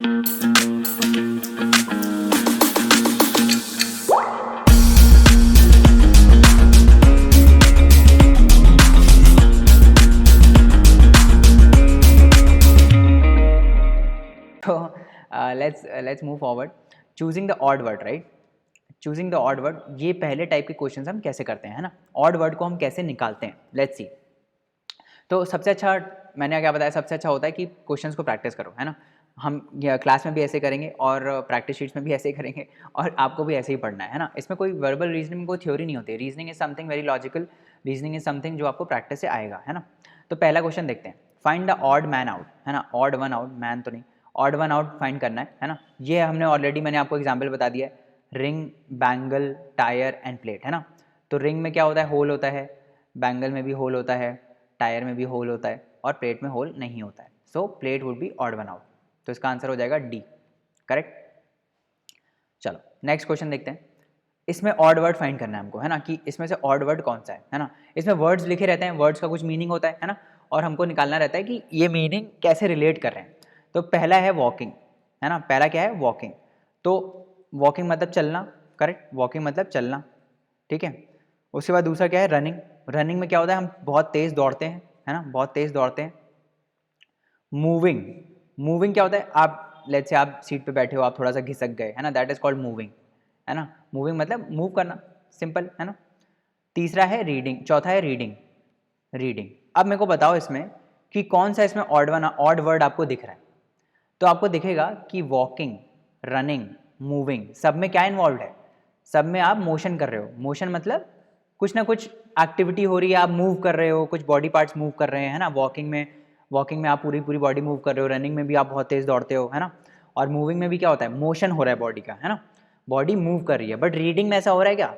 तो let's move forward. Choosing the odd word, right. Choosing the odd word, ये पहले type के question हम कैसे करते हैं, है ना. ऑड वर्ड को हम कैसे निकालते हैं, लेट्स सी. तो सबसे अच्छा, मैंने क्या बताया, सबसे अच्छा होता है कि क्वेश्चंस को प्रैक्टिस करो, है ना. हम क्लास में भी ऐसे करेंगे और प्रैक्टिस शीट्स में भी ऐसे ही करेंगे और आपको भी ऐसे ही पढ़ना है ना. इसमें कोई वर्बल रीजनिंग में कोई थ्योरी नहीं होती. Reasoning is something very logical. Reasoning is something जो आपको प्रैक्टिस से आएगा, है ना. तो पहला क्वेश्चन देखते हैं. Find the odd man out, है ना. ऑड वन आउट, मैन तो नहीं, ऑड वन आउट फाइंड करना है ना. ये हमने ऑलरेडी, मैंने आपको एग्जाम्पल बता दिया है. Ring, bangle, tyre end plate, है ना. तो रिंग में क्या होता है, होल होता है. बैंगल में भी होल होता है. टायर में भी होल होता है. और प्लेट में होल नहीं होता है. So plate would be odd one out. तो इसका आंसर हो जाएगा डी, करेक्ट. चलो नेक्स्ट क्वेश्चन देखते हैं. इसमें ऑड वर्ड फाइंड करना है हमको, है ना, कि इसमें से ऑड वर्ड कौन सा है ना. इसमें वर्ड्स लिखे रहते हैं, वर्ड्स का कुछ मीनिंग होता है ना. और हमको निकालना रहता है कि ये मीनिंग कैसे रिलेट कर रहे हैं. तो पहला है वॉकिंग, है ना. पहला क्या है, वॉकिंग. तो वॉकिंग मतलब चलना, करेक्ट. वॉकिंग मतलब चलना, ठीक है. उसके बाद दूसरा क्या है, रनिंग. रनिंग में क्या होता है, हम बहुत तेज़ दौड़ते हैं, है ना, बहुत तेज़ दौड़ते हैं. मूविंग, मूविंग क्या होता है, आप लेट्स से आप सीट पे बैठे हो, आप थोड़ा सा घिसक गए, है ना, दैट इज कॉल्ड मूविंग, है ना. मूविंग मतलब मूव करना, सिंपल, है ना. तीसरा है रीडिंग, चौथा है रीडिंग. रीडिंग. अब मेरे को बताओ इसमें कि कौन सा इसमें ऑड वर्ड आपको दिख रहा है. तो आपको दिखेगा कि वॉकिंग, रनिंग, मूविंग, सब में क्या इन्वॉल्व है, सब में आप मोशन कर रहे हो. मोशन मतलब कुछ ना कुछ एक्टिविटी हो रही है, आप मूव कर रहे हो, कुछ बॉडी पार्ट्स मूव कर रहे हैं, है ना. वॉकिंग में आप पूरी पूरी बॉडी मूव कर रहे हो. रनिंग में भी आप बहुत तेज़ दौड़ते हो, है ना. और मूविंग में भी क्या होता है, मोशन हो रहा है बॉडी का, है ना, बॉडी मूव कर रही है. बट रीडिंग में ऐसा हो रहा है क्या,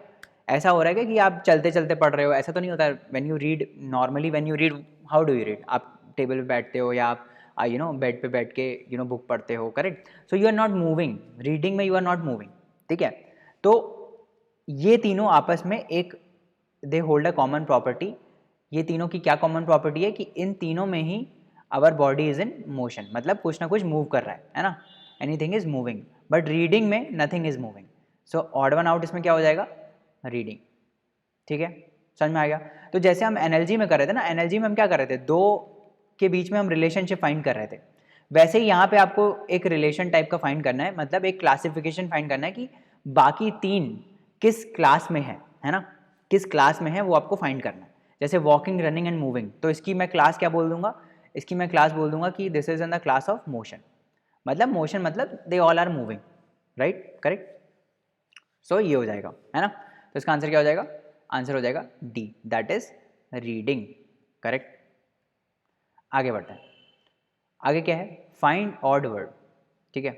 ऐसा हो रहा है क्या कि आप चलते चलते पढ़ रहे हो, ऐसा तो नहीं होता है. When you read, normally when you read, how do you read, आप टेबल पे बैठते हो या आप बेड पे बैठ के बुक पढ़ते हो, correct. So you are not moving. Reading में यू आर नॉट मूविंग, ठीक है. तो ये तीनों आपस में एक, they hold a common property. ये तीनों की क्या कॉमन प्रॉपर्टी है कि इन तीनों में ही our body is in motion, मतलब कुछ ना कुछ मूव कर रहा है ना. Anything is moving. But reading में nothing is moving. So odd one out इसमें क्या हो जाएगा, रीडिंग, ठीक है. समझ में आ गया. तो जैसे हम एनएलजी में कर रहे थे ना, एनएलजी में हम क्या कर रहे थे, दो के बीच में हम रिलेशनशिप फाइंड कर रहे थे. वैसे ही यहाँ पे आपको एक रिलेशन टाइप का फाइंड करना है, मतलब एक क्लासिफिकेशन फाइंड करना है कि बाकी तीन किस क्लास में है ना, किस क्लास में है वो आपको फाइंड करना है. जैसे वॉकिंग, रनिंग एंड मूविंग, तो इसकी मैं क्लास क्या बोल दूंगा, इसकी मैं क्लास बोल दूंगा कि this is in the class of motion. मतलब मोशन मतलब they all are moving, right, correct. So ये हो जाएगा, है ना. तो इसका आंसर क्या हो जाएगा, आंसर हो जाएगा D, that is reading, correct. आगे बढ़ते हैं. आगे क्या है, फाइंड ऑड वर्ड, ठीक है.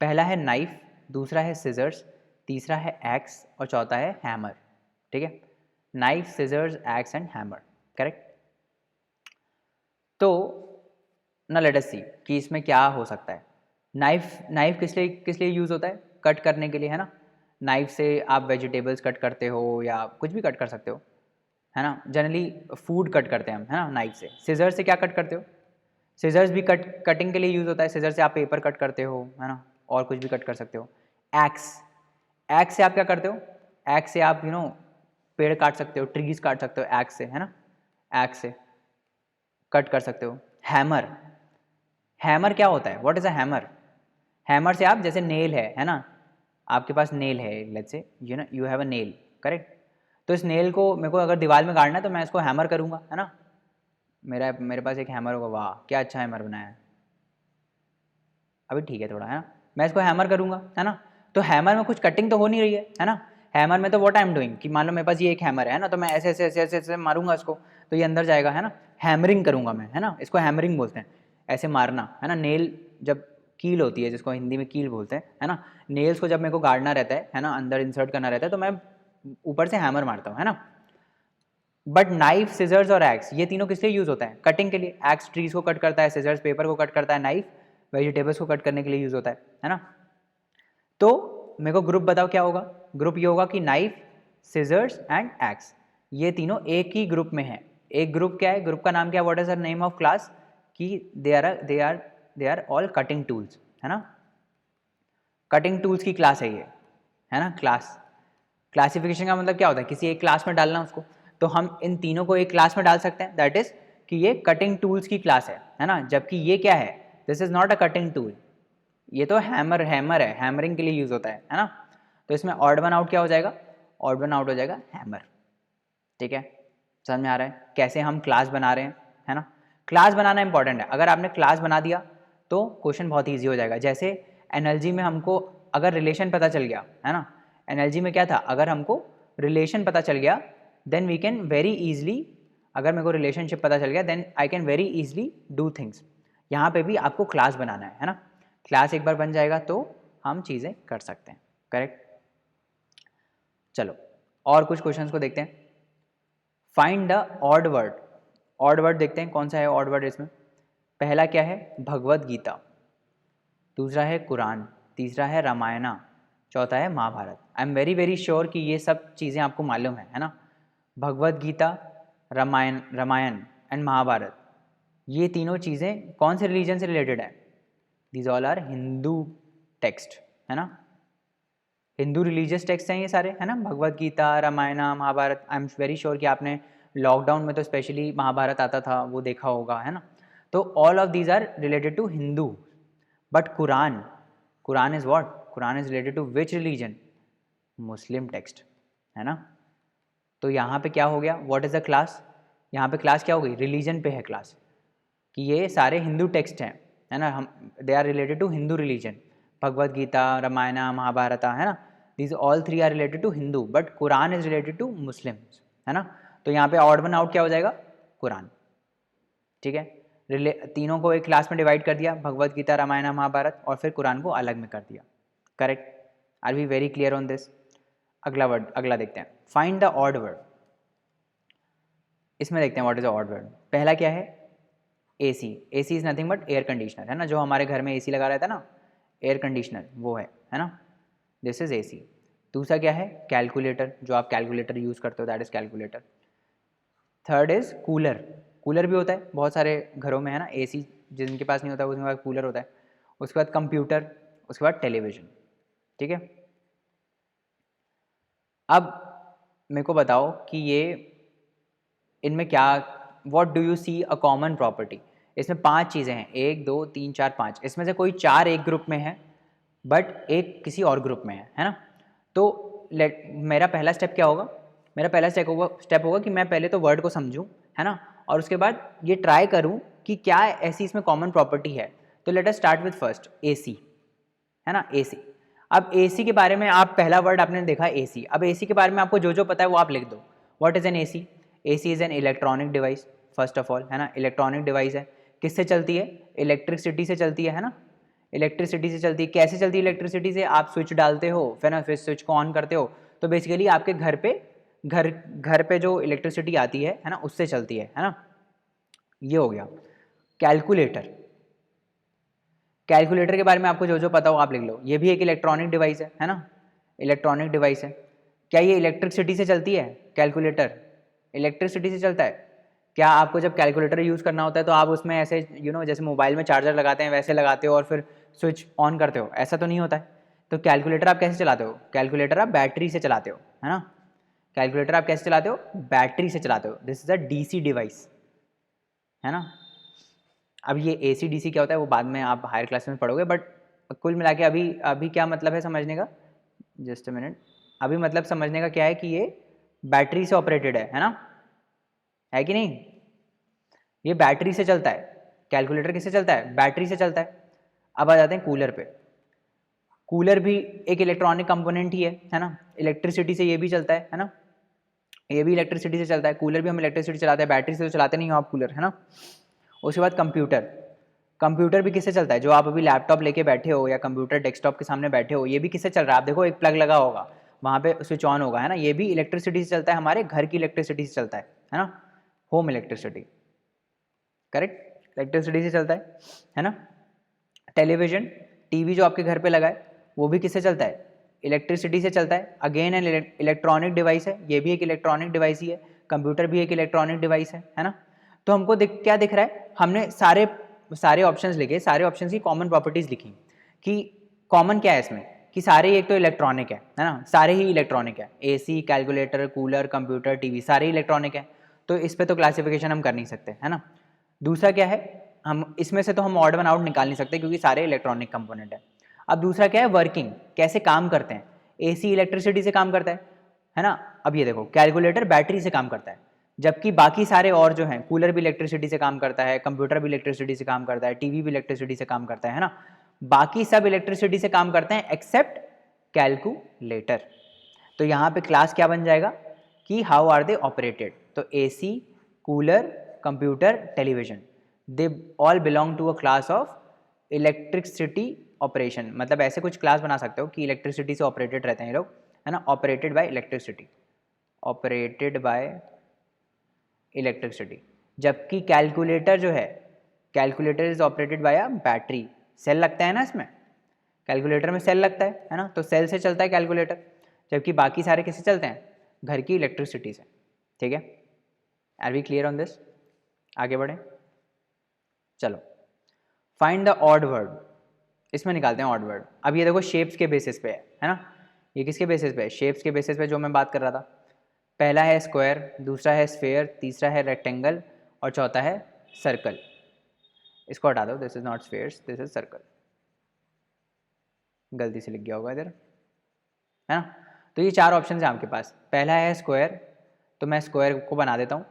पहला है नाइफ, दूसरा है सिजर्स, तीसरा है एक्स और चौथा है हैमर, ठीक है. Knife, scissors, x and hammer, correct. तो ना लेट अस सी कि इसमें क्या हो सकता है. नाइफ, नाइफ किस लिए यूज़ होता है, कट करने के लिए, है ना. नाइफ से आप वेजिटेबल्स कट करते हो या कुछ भी कट कर सकते हो, है ना. जनरली फूड कट करते हैं हम, है ना, नाइफ से. सीजर से क्या कट करते हो, सीजर्स भी कटिंग के लिए यूज़ होता है. सीजर से आप पेपर कट करते हो, है ना, और कुछ भी कट कर सकते हो. एक्स, एक्स से आप क्या करते हो, एक्स से आप पेड़ काट सकते हो, ट्रीज काट सकते हो एक्स से, है ना, एक्स से कट कर सकते हो. हैमर, हैमर क्या होता है, what is a hammer. Hammer से आप जैसे नेल है ना, आपके पास नेल है, let's say you have a nail, correct. तो इस नेल को मेरे को अगर दीवार में गाड़ना है तो मैं इसको हैमर करूँगा, है ना. मेरे पास एक हैमर होगा, वाह क्या अच्छा हैमर बनाया है, अभी ठीक है थोड़ा, है ना. मैं इसको हैमर करूँगा, है ना. तो हैमर में कुछ कटिंग तो हो नहीं रही है ना. हैमर में तो व्हाट आई एम डूइंग, कि मान लो मेरे पास ये एक हैमर है ना, तो मैं ऐसे ऐसे ऐसे ऐसे ऐसे मारूंगा इसको, तो ये अंदर जाएगा, है ना. हैमरिंग करूँगा मैं, है ना, इसको हैमरिंग बोलते हैं, ऐसे मारना, है ना. नेल जब कील होती है, जिसको हिंदी में कील बोलते हैं, है ना. नेल्स को जब मेरे को गाड़ना रहता है ना, अंदर इंसर्ट करना रहता है, तो मैं ऊपर से हैमर मारता हूँ, है ना. बट नाइफ, सिजर्स और एक्स, ये तीनों किस लिए यूज़ होता है, कटिंग के लिए. एक्स ट्रीज को कट करता है, सिजर्स पेपर को कट करता है, नाइफ वेजिटेबल्स को कट करने के लिए यूज़ होता है ना. तो मेरे को ग्रुप बताओ क्या होगा, ग्रुप ये होगा कि नाइफ, सिजर्स एंड एक्स, ये तीनों एक ही ग्रुप में है. एक ग्रुप क्या है, ग्रुप का नाम क्या है, what is the name of class, कि they are all cutting tools, है ना। कटिंग टूल्स की क्लास है ये, है ना। क्लासिफिकेशन का मतलब क्या होता है, किसी एक क्लास में डालना उसको, तो हम इन तीनों को एक क्लास में डाल सकते हैं, दैट इज कि ये कटिंग टूल्स की क्लास है ना। जबकि ये क्या है, this is not a cutting tool, ये तो हैमर है, हैमरिंग के लिए यूज होता है ना। तो इसमें ऑड वन आउट क्या हो जाएगा, ऑड वन आउट हो जाएगा हैमर। ठीक है, समझ में आ रहा है कैसे हम क्लास बना रहे हैं, है ना। क्लास बनाना इंपॉर्टेंट है, अगर आपने क्लास बना दिया तो क्वेश्चन बहुत ईजी हो जाएगा। जैसे एनर्जी में हमको अगर रिलेशन पता चल गया, है ना, एनर्जी में क्या था, अगर हमको रिलेशन पता चल गया then we can very easily, अगर मेरे को रिलेशनशिप पता चल गया then I can very easily do things. यहाँ पे भी आपको क्लास बनाना है ना। क्लास एक बार बन जाएगा तो हम चीज़ें कर सकते हैं, करेक्ट। चलो और कुछ क्वेश्चंस को देखते हैं। Find the odd word, odd word देखते हैं कौन सा है ऑड वर्ड इसमें। पहला क्या है, भगवद गीता, दूसरा है कुरान, तीसरा है रामायणा, चौथा है Mahabharat. I am very sure कि ये सब चीज़ें आपको मालूम है ना। भगवद गीता, रामायण एंड महाभारत, ये तीनों चीज़ें कौन से रिलीजन से रिलेटेड है, these all are Hindu text, है ना। हिंदू रिलीजियस टेक्स्ट हैं ये सारे, है ना। Bhagavad Gita, Ramayan, Mahabharat, I am very sure कि आपने लॉकडाउन में तो स्पेशली महाभारत आता था वो देखा होगा, है ना। तो all of these are related to Hindu. But Quran, Quran is what, Quran is related to which religion, Muslim text, है ना। तो यहाँ पे क्या हो गया, व्हाट इज द क्लास, यहाँ पे क्लास क्या हो गई, रिलीजन पे है क्लास, कि ये सारे हिंदू टेक्स्ट हैं, है ना। हम they are related to Hindu religion, Bhagavad Gita, Ramayan, Mahabharat, है ना, these all three are related to Hindu, but Quran is related to Muslims, है ना। तो यहाँ पे ऑड वन आउट क्या हो जाएगा, कुरान। ठीक है, तीनों को एक क्लास में डिवाइड कर दिया, भगवद गीता, रामायण, महाभारत, और फिर कुरान को अलग में कर दिया, correct. Are we very clear on this. अगला वर्ड, अगला देखते हैं, फाइंड द ऑड वर्ड। इसमें देखते हैं what is the odd word. पहला क्या है, AC, AC is nothing but air conditioner, है ना। जो हमारे घर में AC लगा रहता है ना, एयर कंडीशनर, वो है ना, दिस इज AC। दूसरा क्या है, कैलकुलेटर, जो आप कैलकुलेटर यूज़ करते हो, that is calculator. Third is cooler, cooler भी होता है बहुत सारे घरों में, है ना। AC जिनके पास नहीं होता उसके पास कूलर होता है। उसके बाद कंप्यूटर, उसके बाद टेलीविजन। ठीक है, अब मेरे को बताओ कि ये इनमें क्या, what do you see a common property. इसमें 5 चीज़ें हैं, 1 2 3 4 5, इसमें से कोई 4 एक ग्रुप में है बट एक किसी और ग्रुप में है ना। तो मेरा पहला स्टेप क्या होगा, मेरा पहला स्टेप होगा कि मैं पहले तो वर्ड को समझूं, है ना, और उसके बाद ये ट्राई करूं कि क्या ऐसी इसमें कॉमन प्रॉपर्टी है। तो let us start with first AC, है ना, AC। अब AC के बारे में आप पहला वर्ड आपने देखा AC, अब AC के बारे में आपको जो जो पता है वो आप लिख दो। What is an AC, AC is an electronic device, first of all, है ना। इलेक्ट्रॉनिक डिवाइस है, किससे चलती है, इलेक्ट्रिसिटी से चलती है ना। इलेक्ट्रिसिटी से चलती है, कैसे चलती है इलेक्ट्रिसिटी से, आप स्विच डालते हो, फिर ना, फिर स्विच को ऑन करते हो, तो बेसिकली आपके घर पे जो इलेक्ट्रिसिटी आती है ना, उससे चलती है ना। ये हो गया। कैलकुलेटर, कैलकुलेटर के बारे में आपको जो जो पता हो आप लिख लो, ये भी एक इलेक्ट्रॉनिक डिवाइस है ना, इलेक्ट्रॉनिक डिवाइस है। क्या ये इलेक्ट्रिसिटी से चलती है, कैलकुलेटर इलेक्ट्रिसिटी से चलता है। क्या आपको जब कैलकुलेटर यूज़ करना होता है तो आप उसमें ऐसे जैसे मोबाइल में चार्जर लगाते हैं वैसे लगाते हो और फिर स्विच ऑन करते हो, ऐसा तो नहीं होता है। तो कैलकुलेटर आप कैसे चलाते हो, कैलकुलेटर आप बैटरी से चलाते हो, है ना। कैलकुलेटर आप कैसे चलाते हो, बैटरी से चलाते हो, this is a DC device, है ना। अब ये AC DC क्या होता है वो बाद में आप हायर क्लास में पढ़ोगे, बट कुल मिला के अभी अभी क्या मतलब है समझने का, जस्ट अ मिनट, अभी मतलब समझने का क्या है कि ये बैटरी से ऑपरेटेड है ना, है कि नहीं। ये बैटरी से चलता है, कैलकुलेटर किससे चलता है, बैटरी से चलता है। अब आ जाते हैं कूलर पे। कूलर भी एक इलेक्ट्रॉनिक कंपोनेंट ही है ना, इलेक्ट्रिसिटी से ये भी चलता है ना, ये भी इलेक्ट्रिसिटी से चलता है। कूलर भी हम इलेक्ट्रिसिटी चलाते हैं, बैटरी से तो चलाते नहीं हो आप कूलर, है ना। उसके बाद कंप्यूटर, कंप्यूटर भी किससे चलता है, जो आप अभी लैपटॉप लेके बैठे हो या कंप्यूटर डेस्कटॉप के सामने बैठे हो, ये भी किससे चल रहा है, आप देखो एक प्लग लगा होगा वहाँ पे स्विच ऑन होगा, है ना। ये भी इलेक्ट्रिसिटी से चलता है, हमारे घर की इलेक्ट्रिसिटी से चलता है ना, होम इलेक्ट्रिसिटी, करेक्ट, इलेक्ट्रिसिटी से चलता है ना। टेलीविजन, टीवी जो आपके घर पे लगा है वो भी किससे चलता है, इलेक्ट्रिसिटी से चलता है। अगेन एन इलेक्ट्रॉनिक डिवाइस है, ये भी एक इलेक्ट्रॉनिक डिवाइस ही है। कंप्यूटर भी एक इलेक्ट्रॉनिक डिवाइस है ना। तो हमको क्या दिख रहा है, हमने सारे ऑप्शंस लिखे, सारे ऑप्शंस की कॉमन प्रॉपर्टीज लिखी कि कॉमन क्या है इसमें कि सारे ही एक तो इलेक्ट्रॉनिक है ना, सारे ही इलेक्ट्रॉनिक है, AC, calculator, cooler, computer, TV सारे ही इलेक्ट्रॉनिक है, तो इस पे तो क्लासिफिकेशन हम कर नहीं सकते है ना। दूसरा क्या है, हम इसमें से तो हम ऑड वन आउट निकाल नहीं सकते क्योंकि सारे इलेक्ट्रॉनिक कंपोनेंट है। अब दूसरा क्या है, वर्किंग, कैसे काम करते हैं, एसी इलेक्ट्रिसिटी से काम करता है ना। अब ये देखो कैलकुलेटर बैटरी से काम करता है, जबकि बाकी सारे और जो हैं, कूलर भी इलेक्ट्रिसिटी से काम करता है, कंप्यूटर भी इलेक्ट्रिसिटी से काम करता है, टीवी भी इलेक्ट्रिसिटी से काम करता है ना, बाकी सब इलेक्ट्रिसिटी से काम करते हैं एक्सेप्ट कैलकुलेटर। तो यहाँ पे क्लास क्या बन जाएगा कि हाउ आर दे ऑपरेटेड, तो AC, cooler, computer, television, they all belong to a class of electricity operation. मतलब ऐसे कुछ क्लास बना सकते हो कि इलेक्ट्रिसिटी से ऑपरेटेड रहते हैं ये लोग, है ना, operated by electricity, operated by electricity. जबकि कैलकुलेटर जो है, calculator is operated by a battery, cell लगता है ना इसमें, कैलकुलेटर में सेल लगता है ना, तो सेल से चलता है कैलकुलेटर, जबकि बाकी सारे किससे चलते हैं, घर की इलेक्ट्रिसिटी से। ठीक है, are we clear on this? आगे बढ़े, चलो फाइंड द ऑड वर्ड, इसमें निकालते हैं ऑड वर्ड। अब ये देखो शेप्स के बेसिस पे है ना, ये किसके बेसिस पे है, शेप्स के बेसिस पे जो मैं बात कर रहा था। पहला है स्क्वायर, दूसरा है स्फेयर, तीसरा है रेक्टेंगल और चौथा है सर्कल। इसको हटा दो, this is not spheres, this is circle, गलती से लिख गया होगा इधर, है ना। तो ये चार ऑप्शन है आपके पास। पहला है स्क्वायर, तो मैं स्क्वायर को बना देता हूँ।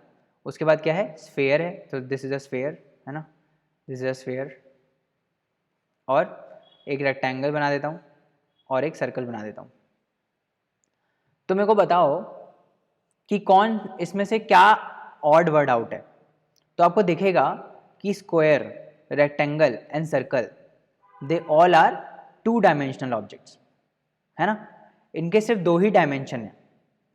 उसके बाद क्या है, स्फेयर है, तो दिस इज अ स्फेयर, है ना, दिस इज अ स्फेयर। और एक रेक्टेंगल बना देता हूँ और एक सर्कल बना देता हूँ। तो मेरे को बताओ कि कौन इसमें से क्या ऑड वर्ड आउट है। तो आपको दिखेगा कि square, rectangle and circle, they all are two dimensional objects, है ना, इनके सिर्फ दो ही डायमेंशन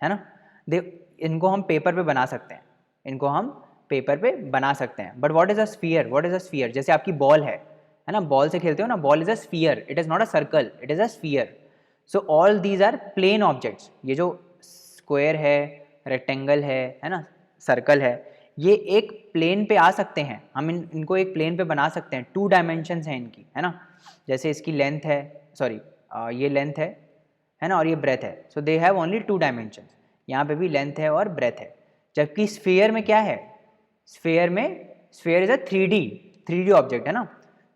है ना। दे इनको हम पेपर पे बना सकते हैं, इनको हम पेपर पे बना सकते हैं। But what is a sphere, what is a sphere, जैसे आपकी बॉल है ना, बॉल से खेलते हो ना, ball is a sphere, it is not a circle, it is a sphere. So all these are plane objects, ये जो स्क्वायर है, रेक्टेंगल है ना, सर्कल है, ये एक प्लेन पे आ सकते हैं, हम इनको एक प्लेन पे बना सकते हैं, टू डायमेंशंस हैं इनकी, है ना। जैसे इसकी लेंथ है, सॉरी ये लेंथ है ना, और ये ब्रेथ है, so they have only two dimensions, यहाँ पे भी लेंथ है और ब्रेथ है। जबकि स्फीयर में क्या है, स्फीयर में, sphere is a 3D object, है ना,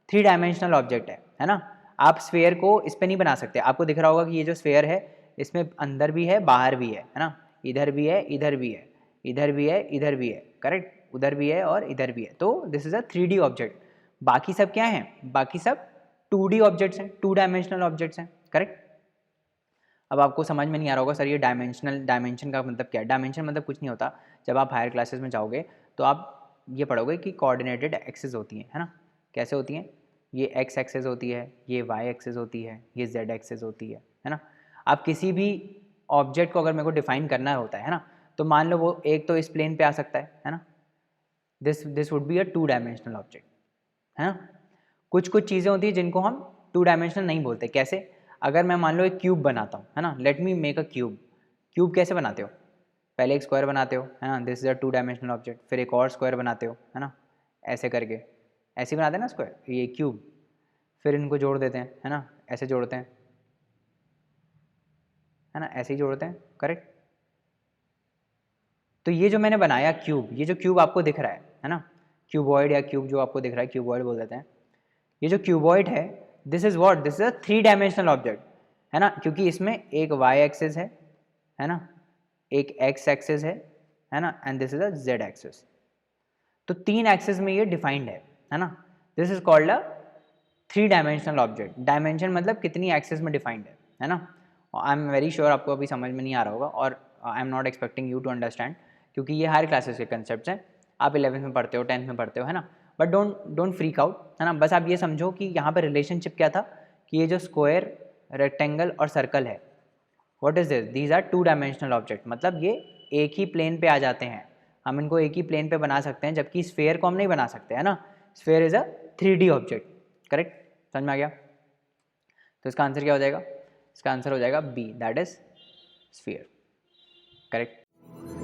थ्री डायमेंशनल ऑब्जेक्ट है ना। आप स्फीयर को इस पे नहीं बना सकते, आपको दिख रहा होगा कि ये जो स्फीयर है इसमें अंदर भी है बाहर भी है ना, इधर भी है इधर भी है, इधर भी है इधर भी है, करेक्ट, उधर भी है और इधर भी है, तो this is a 3D object. बाकी सब क्या है, बाकी सब 2D ऑब्जेक्ट्स हैं, टू डायमेंशनल ऑब्जेक्ट्स हैं, करेक्ट। अब आपको समझ में नहीं आ रहा होगा सर ये डायमेंशन का मतलब क्या है। डायमेंशन मतलब कुछ नहीं होता, जब आप हायर क्लासेस में जाओगे तो आप ये पढ़ोगे कि कोऑर्डिनेटेड एक्सिस होती हैं, है ना। कैसे होती हैं, ये एक्स एक्सिस होती है, ये वाई एक्सिस होती है, ये जेड एक्सिस होती है ना। आप किसी भी ऑब्जेक्ट को अगर मेरे को डिफाइन करना होता है ना, तो मान लो वो एक तो इस प्लेन पे आ सकता है ना, this would be a to dimensional object, है ना। कुछ कुछ चीज़ें होती हैं जिनको हम टू डायमेंशनल नहीं बोलते। कैसे, अगर मैं मान लो एक क्यूब बनाता हूँ, है ना, let me make a cube. Cube कैसे बनाते हो, पहले एक स्क्वायर बनाते हो, है ना, this is a to dimensional object, फिर एक और स्क्वायर बनाते हो, है ना, ऐसे करके, ऐसे ही बनाते हैं ना स्क्वायर, ये क्यूब, फिर इनको जोड़ देते हैं, है ना, ऐसे जोड़ते हैं, है ना, ऐसे ही जोड़ते हैं, करेक्ट। तो ये जो मैंने बनाया क्यूब, ये जो क्यूब आपको दिख रहा है ना, क्यूबॉइड या क्यूब जो आपको दिख रहा है, क्यूबॉइड बोल देते हैं। ये जो क्यूबॉइड है, this is what, this is a three dimensional object, है ना, क्योंकि इसमें एक वाई एक्सिस है ना, एक एक्स एक्सिस है ना, and this is a Z axis. तो तीन एक्सिस में ये डिफाइंड है ना। This is called a three dimensional object. Dimension मतलब कितनी एक्सिस में डिफाइंड है ना। आई एम वेरी श्योर आपको अभी समझ में नहीं आ रहा होगा, और I am not expecting you to understand, क्योंकि ये हायर क्लासेस के कंसेप्ट हैं, आप 11th में पढ़ते हो, 10th में पढ़ते हो, है ना। बट डोंट फ्रीक आउट, है ना। बस आप ये समझो कि यहाँ पर रिलेशनशिप क्या था, कि ये जो स्क्वायर, रेक्टेंगल और सर्कल है, what is this, these are two dimensional object, मतलब ये एक ही प्लेन पे आ जाते हैं, हम इनको एक ही प्लेन पे बना सकते हैं, जबकि स्फेयर को हम नहीं बना सकते, है ना। Sphere is a 3D object, correct, समझ में आ गया। तो इसका आंसर क्या हो जाएगा, इसका आंसर हो जाएगा B, that is sphere, correct.